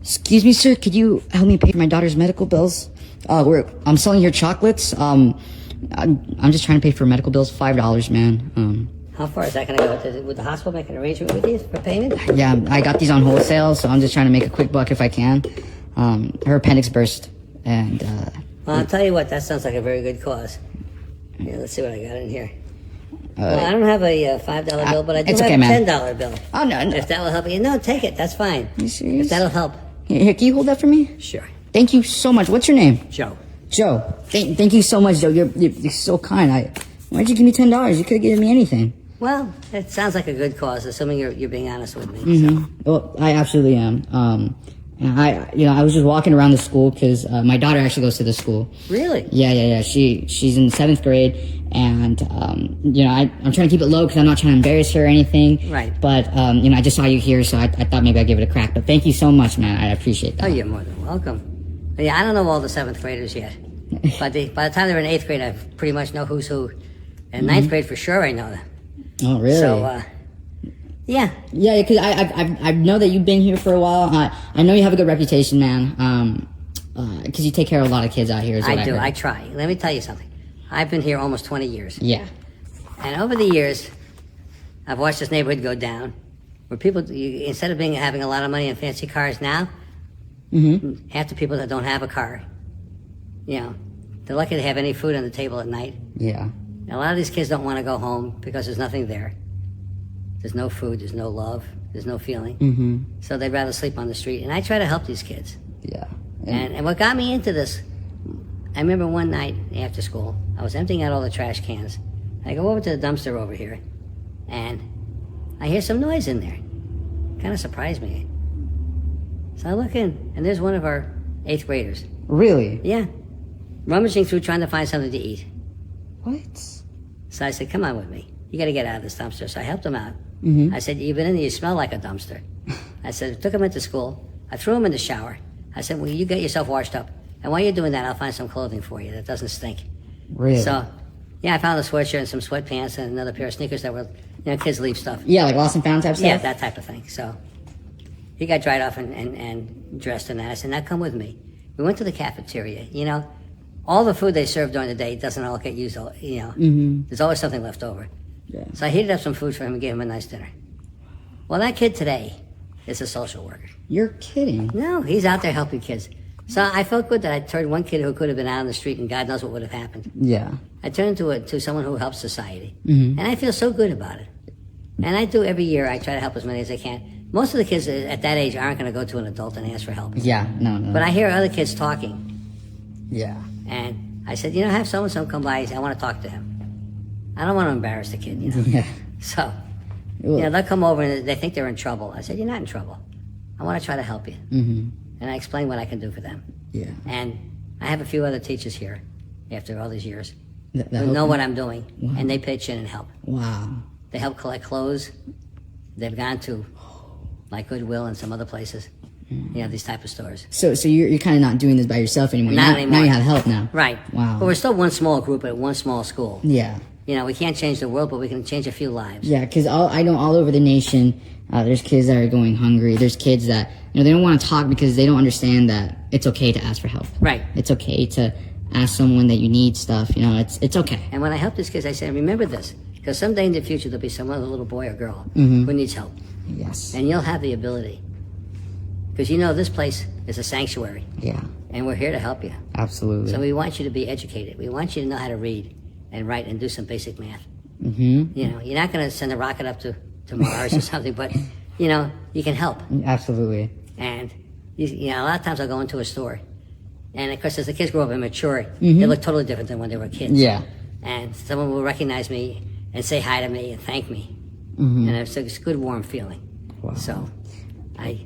Excuse me, sir. Could you help me pay for my daughter's medical bills? I'm selling your chocolates. I'm just trying to pay for medical bills. $5, man. How far is that going to go? Would the hospital make an arrangement with you for payment? Yeah, I got these on wholesale, so I'm just trying to make a quick buck if I can. Her appendix burst, and Well, I'll tell you what. That sounds like a very good cause. Yeah, let's see what I got in here. Well, I don't have a $5 bill, but I do have a $10 bill. Oh, no. If that will help you. No, take it. That's fine. Are you serious? If that'll help. Here, can you hold that for me? Sure. Thank you so much. What's your name? Joe. Joe. Thank you so much, Joe. You're so kind. Why'd you give me $10? You could have given me anything. Well, it sounds like a good cause, assuming you're being honest with me. Mm-hmm. So. Well, I absolutely am. And I was just walking around the school because my daughter actually goes to the school. Really? Yeah. She's in 7th grade, and I'm trying to keep it low because I'm not trying to embarrass her or anything. Right. But I just saw you here, so I thought maybe I'd give it a crack. But thank you so much, man. I appreciate that. Oh, you're more than welcome. But yeah, I don't know all the 7th graders yet, but by the time they're in 8th grade, I pretty much know who's who. And 9th grade for sure, I know them. Oh, really? So, yeah. Yeah, because I know that you've been here for a while. I know you have a good reputation, man. Because you take care of a lot of kids out here. I do. I try. Let me tell you something. I've been here almost 20 years. Yeah. And over the years, I've watched this neighborhood go down, where people, instead of having a lot of money and fancy cars now, half the people that don't have a car, they're lucky to have any food on the table at night. Yeah. And a lot of these kids don't want to go home because there's nothing there. There's no food, there's no love, there's no feeling. So they'd rather sleep on the street. And I try to help these kids. Yeah. And what got me into this, I remember one night after school, I was emptying out all the trash cans. I go over to the dumpster over here, and I hear some noise in there. Kind of surprised me. So I look in, and there's one of our 8th graders. Really? Yeah. Rummaging through trying to find something to eat. What? So I said, come on with me. You got to get out of this dumpster. So I helped him out. I said, you've been in there, you smell like a dumpster. I said, took him into school. I threw him in the shower. I said, well, you get yourself washed up. And while you're doing that, I'll find some clothing for you that doesn't stink. Really? So, yeah, I found a sweatshirt and some sweatpants and another pair of sneakers that were, kids leave stuff. Yeah, like lost and found type stuff? Yeah, that type of thing. So he got dried off and dressed in that. I said, now come with me. We went to the cafeteria. All the food they serve during the day doesn't all get used, There's always something left over. Yeah. So I heated up some food for him and gave him a nice dinner. Well, that kid today is a social worker. You're kidding. No, he's out there helping kids. So I felt good that I turned one kid who could have been out on the street and God knows what would have happened. Yeah. I turned to someone who helps society. And I feel so good about it. And I do every year. I try to help as many as I can. Most of the kids at that age aren't going to go to an adult and ask for help. Yeah, no. But I hear other kids talking. Yeah. And I said, have so-and-so come by. I want to talk to him. I don't want to embarrass the kid, Yeah. So, they'll come over and they think they're in trouble. I said, you're not in trouble. I want to try to help you. And I explain what I can do for them. Yeah. And I have a few other teachers here after all these years That who know what I'm doing. Wow. And they pitch in and help. Wow. They help collect clothes. They've gone to like Goodwill and some other places. These type of stores. So you're kind of not doing this by yourself anymore. Not anymore. Now you have help now. Right. Wow. But we're still one small group at one small school. Yeah. We can't change the world, but we can change a few lives. Yeah, because I know all over the nation, there's kids that are going hungry. There's kids that, they don't want to talk because they don't understand that it's okay to ask for help. Right. It's okay to ask someone that you need stuff. It's okay. And when I help these kids, I say, remember this, because someday in the future there'll be some other little boy or girl who needs help. Yes. And you'll have the ability. Because this place is a sanctuary. Yeah. And we're here to help you. Absolutely. So we want you to be educated. We want you to know how to read and write and do some basic math. You're not going to send a rocket up to Mars or something, but, you can help. Absolutely. And, a lot of times I'll go into a store. And, of course, as the kids grow up and mature, they look totally different than when they were kids. Yeah. And someone will recognize me and say hi to me and thank me. And it's a good, warm feeling. Wow. So I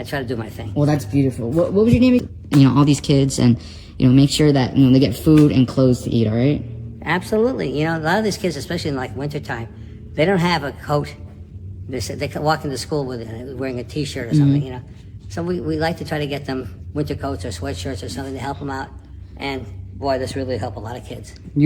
try to do my thing. Well, that's beautiful. What was your name? All these kids, and, make sure that, they get food and clothes to eat, all right? Absolutely. A lot of these kids, especially in wintertime, they don't have a coat. They can walk into school with wearing a T-shirt or something, So we like to try to get them winter coats or sweatshirts or something to help them out. And boy, this really helped a lot of kids.